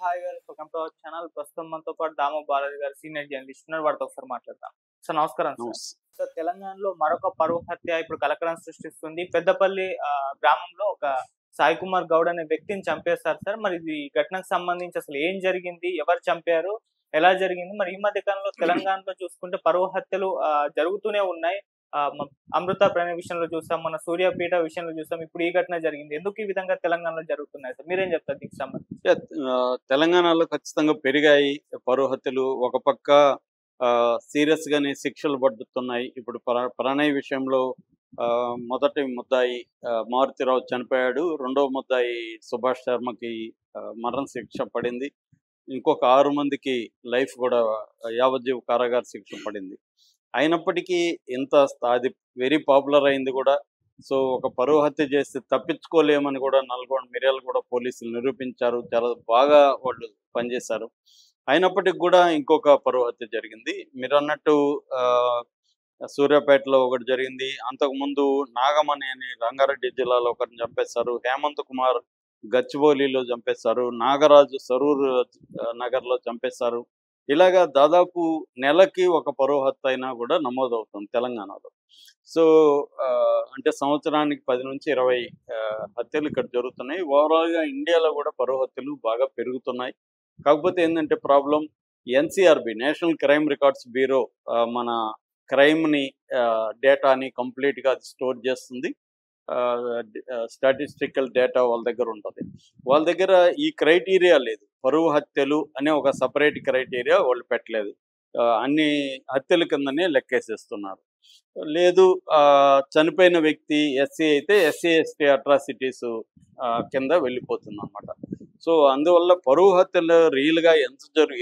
Hi గారు, welcome to our channel. ప్రస్తుతం మనతో పాటు దాము బాలాజీ గారు సీనియర్ జర్నలిస్ట్ ఉన్నారు. వారితో ఒకసారి మాట్లాడదాం. సార్ నమస్కారం సార్. నమస్తే. సార్, తెలంగాణలో మరొక పరువు హత్య ఇప్పుడు కలకలం సృష్టిస్తుంది. పెద్దపల్లి గ్రామంలో ఒక సాయి కుమార్ గౌడ్ అనే వ్యక్తిని చంపేశారు సార్. మరి ఇది ఈ ఘటనకు సంబంధించి అసలు ఏం జరిగింది? ఎవరు చంపారు? ఎలా జరిగింది? మరి ఈ మధ్య కాలంలో తెలంగాణలో చూసుకుంటే పరువు హత్యలు జరుగుతూనే ఉన్నాయి. అమృత ప్రణయ్ విషయంలో చూసాం, మన సూర్యాపేట విషయంలో చూసాం. ఇప్పుడు ఈ ఘటన జరిగింది. ఎందుకు ఈ విధంగా తెలంగాణలో జరుగుతున్నాయి సార్? మీరేం చెప్తారు దీనికి సంబంధించి? తెలంగాణలో ఖచ్చితంగా పెరిగాయి పరువు హత్యలు. ఒక పక్క సీరియస్ గానే శిక్షలు పడుతున్నాయి. ఇప్పుడు ప్రణయ్ విషయంలో మొదటి ముద్దాయి మారుతిరావు చనిపోయాడు. రెండవ ముద్దాయి సుభాష్ శర్మకి మరణ శిక్ష పడింది. ఇంకొక 6 మందికి లైఫ్ కూడా యావజ్జీవ కారాగార శిక్ష పడింది. అయినప్పటికీ అది వెరీ పాపులర్ అయింది కూడా. సో ఒక పరువు హత్య చేస్తే తప్పించుకోలేమని కూడా నల్గొండ మిర్యాలగూడ పోలీసులు నిరూపించారు. చాలా బాగా వాళ్ళు పనిచేశారు. అయినప్పటికి కూడా ఇంకొక పరువు హత్య జరిగింది. మీరు అన్నట్టు సూర్యాపేటలో ఒకటి జరిగింది. అంతకుముందు నాగమణి అని రంగారెడ్డి జిల్లాలో ఒకరిని చంపేశారు. హేమంత్ కుమార్ గచ్చిబౌలిలో చంపేశారు. నాగరాజు సరూర్ నగర్లో చంపేశారు. ఇలాగా దాదాపు నెలకి ఒక పరువు హత్య అయినా కూడా నమోదవుతుంది తెలంగాణలో. సో అంటే సంవత్సరానికి 10 నుంచి 20 హత్యలు ఇక్కడ జరుగుతున్నాయి. ఓవరాల్గా ఇండియాలో కూడా పరువు హత్యలు బాగా పెరుగుతున్నాయి. కాకపోతే ఏంటంటే problem, NCRB national crime records bureau మన క్రైమ్ని డేటాని కంప్లీట్గా అది స్టోర్ చేస్తుంది. స్టాటిస్టికల్ డేటా వాళ్ళ దగ్గర ఉంటుంది. వాళ్ళ దగ్గర ఈ క్రైటీరియా లేదు. పరువు హత్యలు అనే ఒక సపరేట్ క్రైటీరియా వాళ్ళు పెట్టలేదు. అన్ని హత్యల కిందనే లెక్కేసేస్తున్నారు. లేదు చనిపోయిన వ్యక్తి ఎస్సీ అయితే ఎస్సీ ఎస్టీ అట్రాసిటీస్ కింద వెళ్ళిపోతుంది అనమాట. సో అందువల్ల పరువు హత్యలు రియల్గా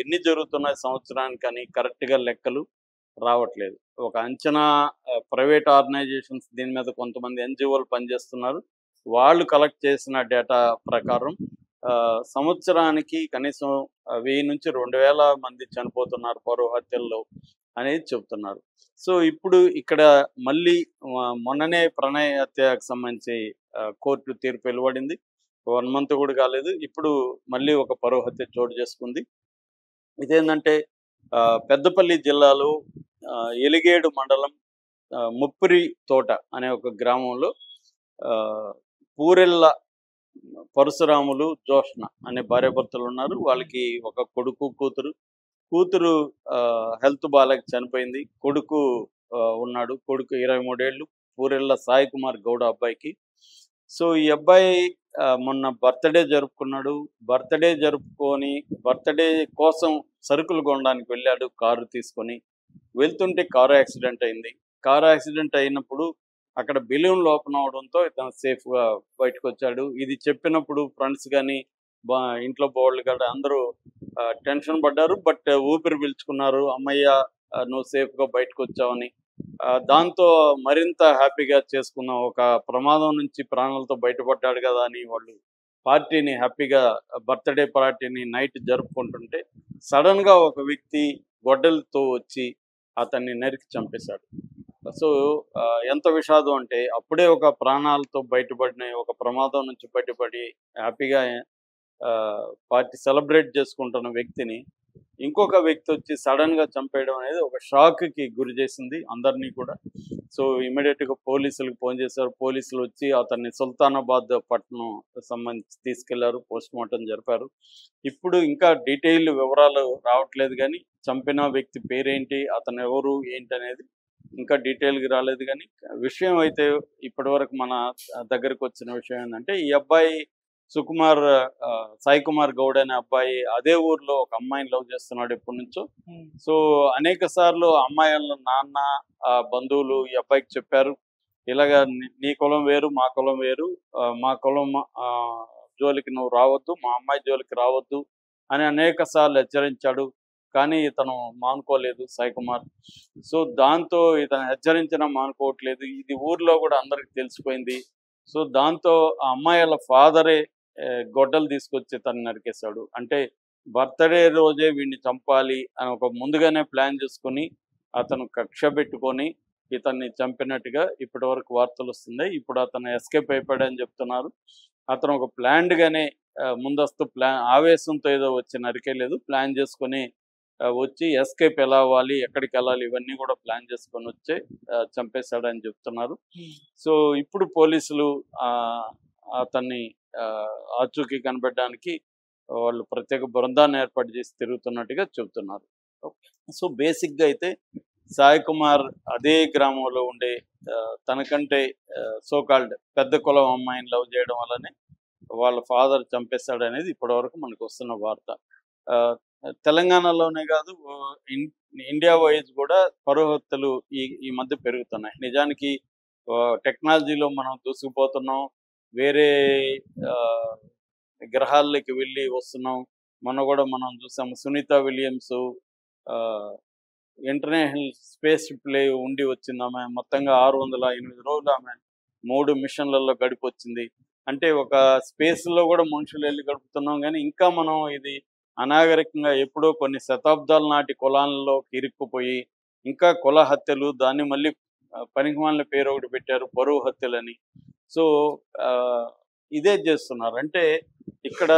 ఎన్ని జరుగుతున్నాయి సంవత్సరానికి అని కరెక్ట్గా లెక్కలు రావట్లేదు. ఒక అంచనా ప్రైవేట్ ఆర్గనైజేషన్స్ దీని మీద కొంతమంది ఎన్జిఓలు పనిచేస్తున్నారు. వాళ్ళు కలెక్ట్ చేసిన డేటా ప్రకారం సంవత్సరానికి కనీసం 1000 నుంచి 2000 మంది చనిపోతున్నారు పరువు హత్యల్లో అనేది చెబుతున్నారు. సో ఇప్పుడు ఇక్కడ మళ్ళీ మొన్ననే ప్రణయ్ హత్యకు సంబంధించి కోర్టు తీర్పు వెలువడింది. 1 మంత్ కూడా కాలేదు. ఇప్పుడు మళ్ళీ ఒక పరువు హత్య చోటు చేసుకుంది. ఇదేంటంటే పెద్దపల్లి జిల్లాలో ఎలిగేడు మండలం ముప్పిరి తోట అనే ఒక గ్రామంలో పూరెళ్ళ పరశురాములు జోష్న అనే భార్యాభర్తలు ఉన్నారు. వాళ్ళకి ఒక కొడుకు కూతురు హెల్త్ బాగాలేక చనిపోయింది. కొడుకు ఉన్నాడు. కొడుకు 23 ఏళ్ళు. పూరెళ్ళ సాయి కుమార్ గౌడ అబ్బాయికి. సో ఈ అబ్బాయి మొన్న బర్త్డే జరుపుకున్నాడు. బర్త్డే కోసం సరుకులు కొనడానికి వెళ్ళాడు కారు తీసుకొని. వెళ్తుంటే కారు యాక్సిడెంట్ అయింది. కారు యాక్సిడెంట్ అయినప్పుడు అక్కడ బెలూన్ ఓపెన్ అవడంతో ఇతను సేఫ్గా బయటకు వచ్చాడు. ఇది చెప్పినప్పుడు ఫ్రెండ్స్ కానీ ఇంట్లో బోళ్ళు కూడా అందరూ టెన్షన్ పడ్డారు. బట్ ఊపిరి పీల్చుకున్నారు. అమ్మయ్య నువ్వు సేఫ్గా బయటకు వచ్చావని. దాంతో మరింత హ్యాపీగా చేసుకున్నాం. ఒక ప్రమాదం నుంచి ప్రాణాలతో బయటపడ్డాడు కదా అని వాళ్ళు పార్టీని హ్యాపీగా బర్త్డే పార్టీని నైట్ జరుపుకుంటుంటే సడన్గా ఒక వ్యక్తి గొడ్డలతో వచ్చి అతన్ని నరికి చంపేశాడు. సో ఎంత విషాదం అంటే అప్పుడే ఒక ప్రాణాలతో బయటపడిన ఒక ప్రమాదం నుంచి బయటపడి హ్యాపీగా పార్టీ సెలబ్రేట్ చేసుకుంటున్న వ్యక్తిని ఇంకొక వ్యక్తి వచ్చి సడన్గా చంపేయడం అనేది ఒక షాక్కి గురి చేసింది అందరినీ కూడా. సో ఇమీడియట్గా పోలీసులకు ఫోన్ చేశారు. పోలీసులు వచ్చి అతన్ని సుల్తానాబాద్ పట్టణం సంబంధించి తీసుకెళ్లారు. పోస్ట్ మార్టం జరిపారు. ఇప్పుడు ఇంకా డీటెయిల్ వివరాలు రావట్లేదు కానీ చంపిన వ్యక్తి పేరేంటి, అతను ఎవరు ఏంటి అనేది ఇంకా డీటెయిల్గా రాలేదు. కానీ విషయం అయితే ఇప్పటివరకు మన దగ్గరకు వచ్చిన విషయం ఏంటంటే ఈ అబ్బాయి సాయి కుమార్ గౌడ్ అనే అబ్బాయి అదే ఊర్లో ఒక అమ్మాయిని లవ్ చేస్తున్నాడు ఎప్పటి నుంచో. సో అనేక సార్లు అమ్మాయిల నాన్న బంధువులు ఈ అబ్బాయికి చెప్పారు, ఇలాగా నీ కులం వేరు మా కులం వేరు, మా కులం జోలికి నువ్వు రావద్దు, మా అమ్మాయి జోలికి రావద్దు అని అనేక సార్లు హెచ్చరించాడు. కానీ ఇతను మానుకోలేదు సాయి కుమార్. సో దాంతో ఇతను హెచ్చరించినా మానుకోవట్లేదు. ఇది ఊర్లో కూడా అందరికి తెలిసిపోయింది. సో దాంతో ఆ అమ్మాయిల ఫాదరే గొడ్డలు తీసుకొచ్చి తను నరికేశాడు. అంటే బర్త్డే రోజే వీడిని చంపాలి అని ఒక ముందుగానే ప్లాన్ చేసుకొని అతను కక్ష పెట్టుకొని ఇతన్ని చంపినట్టుగా ఇప్పటి వరకు వార్తలు వస్తున్నాయి. ఇప్పుడు అతను ఎస్కేప్ అయిపోయాడని చెప్తున్నారు. అతను ఒక ప్లాన్డ్గానే ముందస్తు ప్లాన్ ఆవేశంతో ఏదో వచ్చి నరికేయలేదు, ప్లాన్ చేసుకొని వచ్చి ఎస్కేప్ ఎలా అవ్వాలి, ఎక్కడికి వెళ్ళాలి, ఇవన్నీ కూడా ప్లాన్ చేసుకొని వచ్చే చంపేశాడని చెప్తున్నారు. సో ఇప్పుడు పోలీసులు అతన్ని ఆచూకీ కనిపెట్టడానికి వాళ్ళు ప్రత్యేక బృందాన్ని ఏర్పాటు చేసి తిరుగుతున్నట్టుగా చెబుతున్నారు. సో బేసిక్గా అయితే సాయి కుమార్ అదే గ్రామంలో ఉండే తనకంటే సోకాల్డ్ పెద్ద కులం అమ్మాయిని లవ్ చేయడం వల్లనే వాళ్ళ ఫాదర్ చంపేశాడు అనేది ఇప్పటివరకు మనకు వస్తున్న వార్త. తెలంగాణలోనే కాదు, ఇండియా వైజ్ కూడా పరువు హత్యలు ఈ మధ్య పెరుగుతున్నాయి. నిజానికి టెక్నాలజీలో మనం దూసుకుపోతున్నాం, వేరే గ్రహాల్లోకి వెళ్ళి వస్తున్నాం. మొన్న కూడా మనం చూసాము సునీత విలియమ్స్ ఇంటర్నేషనల్ స్పేస్ షిప్లో ఉండి వచ్చింది. ఆమె మొత్తంగా 608 రోజులు ఆమె 3 మిషన్లలో గడిపొచ్చింది. అంటే ఒక స్పేస్లో కూడా మనుషులు వెళ్ళి గడుపుతున్నాం, కానీ ఇంకా మనం ఇది అనాగరికంగా ఎప్పుడో కొన్ని శతాబ్దాల నాటి కులాలలో ఇరుక్కుపోయి ఇంకా కుల హత్యలు, దాన్ని మళ్ళీ పనికిమాలిన పేరు ఒకటి పెట్టారు పరువు హత్యలని. సో ఇదే చేస్తున్నారు. అంటే ఇక్కడ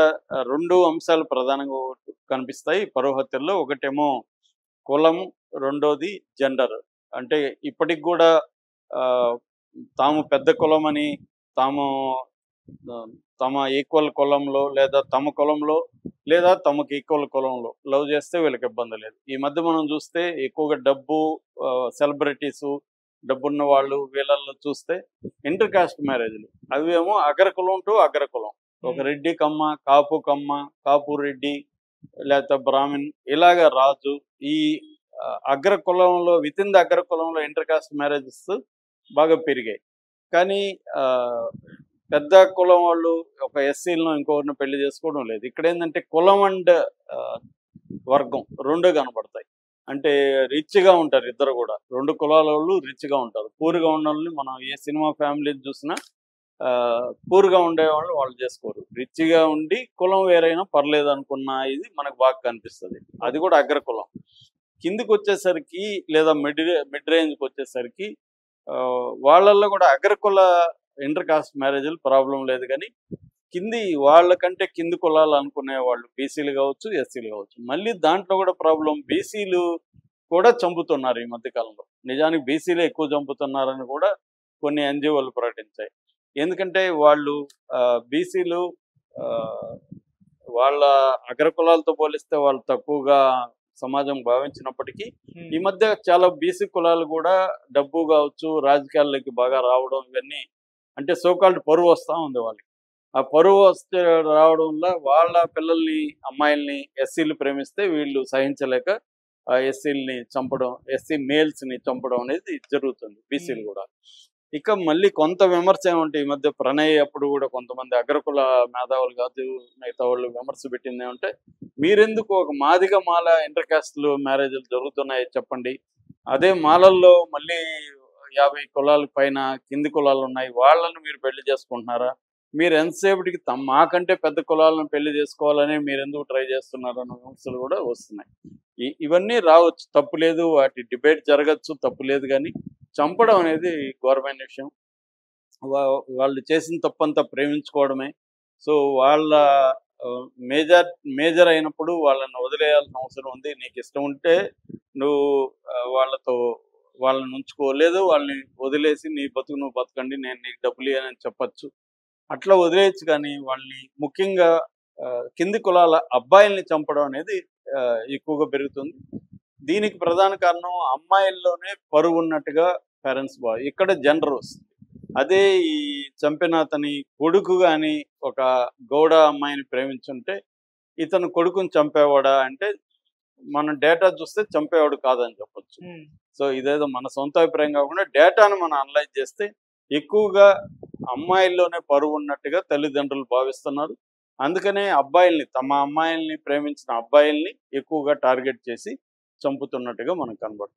2 అంశాలు ప్రధానంగా కనిపిస్తాయి పరువు హత్యల్లో. ఒకటేమో కులం, రెండోది జెండర్. అంటే ఇప్పటికి కూడా తాము పెద్ద కులమని, తమ ఈక్వల్ కులంలో లేదా తమ కులంలో లేదా తమకు ఈక్వల్ కులంలో లవ్ చేస్తే వీళ్ళకి ఇబ్బంది లేదు. ఈ మధ్య మనం చూస్తే ఎక్కువగా డబ్బు, సెలబ్రిటీసు, డబ్బున్న వాళ్ళు వీళ్ళల్లో చూస్తే ఇంటర్ కాస్ట్ మ్యారేజ్లు, అవేమో అగ్రకులం టు అగ్రకులం. ఒక రెడ్డి కమ్మ, కాపు కమ్మ, కాపు రెడ్డి, లేకపోతే బ్రాహ్మణ్, ఇలాగ రాజు. ఈ అగ్రకులంలో వితిన్ ద అగ్రకులంలో ఇంటర్ కాస్ట్ మ్యారేజెస్ బాగా పెరిగాయి. కానీ పెద్ద కులం వాళ్ళు ఒక ఎస్సీలను ఇంకొకరిని పెళ్లి చేసుకోవడం లేదు. ఇక్కడ ఏంటంటే కులం అండ్ వర్గం 2 కనబడతాయి. అంటే రిచ్గా ఉంటారు ఇద్దరు కూడా, 2 కులాల వాళ్ళు రిచ్గా ఉంటారు. పూర్గా ఉన్న వాళ్ళని మనం ఏ సినిమా ఫ్యామిలీని చూసినా పూర్గా ఉండేవాళ్ళు వాళ్ళు చేసుకోరు. రిచ్గా ఉండి కులం వేరైనా పర్లేదు అనుకున్న ఇది మనకు బాగా కనిపిస్తుంది. అది కూడా అగ్రకులం. కిందికి వచ్చేసరికి లేదా మిడ్ రేంజ్కి వచ్చేసరికి వాళ్ళల్లో కూడా అగ్రకుల ఇంటర్ కాస్ట్ మ్యారేజ్లు ప్రాబ్లం లేదు, కానీ వాళ్ళకంటే కింది కులాలు అనుకునే వాళ్ళు బీసీలు కావచ్చు, ఎస్సీలు కావచ్చు. మళ్ళీ దాంట్లో కూడా ప్రాబ్లం, బీసీలు కూడా చంపుతున్నారు ఈ మధ్యకాలంలో. నిజానికి బీసీలే ఎక్కువ చంపుతున్నారని కూడా కొన్ని ఎన్జిఓలు ప్రకటించాయి. ఎందుకంటే వాళ్ళు బీసీలు వాళ్ళ అగ్రకులాలతో పోలిస్తే వాళ్ళు తక్కువగా సమాజం భావించినప్పటికీ ఈ మధ్య చాలా బీసీ కులాలు కూడా డబ్బు కావచ్చు, రాజకీయాల్లోకి బాగా రావడం, ఇవన్నీ అంటే సోకాల్డ్ పరువు వస్తూ ఉంది వాళ్ళకి. ఆ పరువు వస్తే రావడం వల్ల వాళ్ళ పిల్లల్ని, అమ్మాయిల్ని ఎస్సీలు ప్రేమిస్తే వీళ్ళు సహించలేక ఆ ఎస్సీలని చంపడం, ఎస్సీ మేల్స్ని చంపడం అనేది జరుగుతుంది బీసీలు కూడా. ఇక మళ్ళీ కొంత విమర్శ ఏమంటే, ఈ మధ్య ప్రణయ్ అప్పుడు కూడా కొంతమంది అగ్రకుల మేధావులు కాదు మిగతా వాళ్ళు విమర్శ పెట్టింది ఏమంటే, మీరెందుకు ఒక మాదిగ మాల ఇంటర్ కాస్ట్లు మ్యారేజ్లు జరుగుతున్నాయి చెప్పండి, అదే మాలల్లో మళ్ళీ 50 కులాల పైన కింది కులాలు ఉన్నాయి, వాళ్ళని మీరు పెళ్లి చేసుకుంటున్నారా? మీరు ఎంతసేపటికి మాకంటే పెద్ద కులాలను పెళ్లి చేసుకోవాలని మీరు ఎందుకు ట్రై చేస్తున్నారు అన్న విమర్శలు కూడా వస్తున్నాయి. ఇవన్నీ రావచ్చు, తప్పు లేదు, వాటి డిబేట్ జరగచ్చు, తప్పు లేదు. కానీ చంపడం అనేది ఘోరమైన విషయం. వాళ్ళు చేసిన తప్పంతా ప్రేమించుకోవడమే. సో వాళ్ళ మేజర్ అయినప్పుడు వాళ్ళని వదిలేయాల్సిన అవసరం ఉంది. నీకు ఇష్టం ఉంటే నువ్వు వాళ్ళని ఉంచుకోలేదు, వాళ్ళని వదిలేసి నీ బతుకు నువ్వు బతకండి, నేను నీకు డబ్బులు ఇవ్వనని చెప్పచ్చు, అట్లా వదిలేయచ్చు. కానీ వాళ్ళని ముఖ్యంగా కింది కులాల అబ్బాయిల్ని చంపడం అనేది ఎక్కువగా పెరుగుతుంది. దీనికి ప్రధాన కారణం అమ్మాయిల్లోనే పరువు ఉన్నట్టుగా పేరెంట్స్ ఇక్కడ జెండర్ వస్తుంది. అదే ఈ చంపిన అతని కొడుకు కానీ ఒక గౌడ అమ్మాయిని ప్రేమించుంటే ఇతను కొడుకుని చంపేవాడా అంటే మనం డేటా చూస్తే చంపేవాడు కాదని చెప్పొచ్చు. సో ఇదేదో మన సొంత అభిప్రాయం కాకుండా డేటాను మనం అనలైజ్ చేస్తే ఎక్కువగా అమ్మాయిల్లోనే పరువు ఉన్నట్టుగా తల్లిదండ్రులు భావిస్తున్నారు. అందుకనే తమ అమ్మాయిల్ని ప్రేమించిన అబ్బాయిల్ని ఎక్కువగా టార్గెట్ చేసి చంపుతున్నట్టుగా మనకు కనబడుతుంది.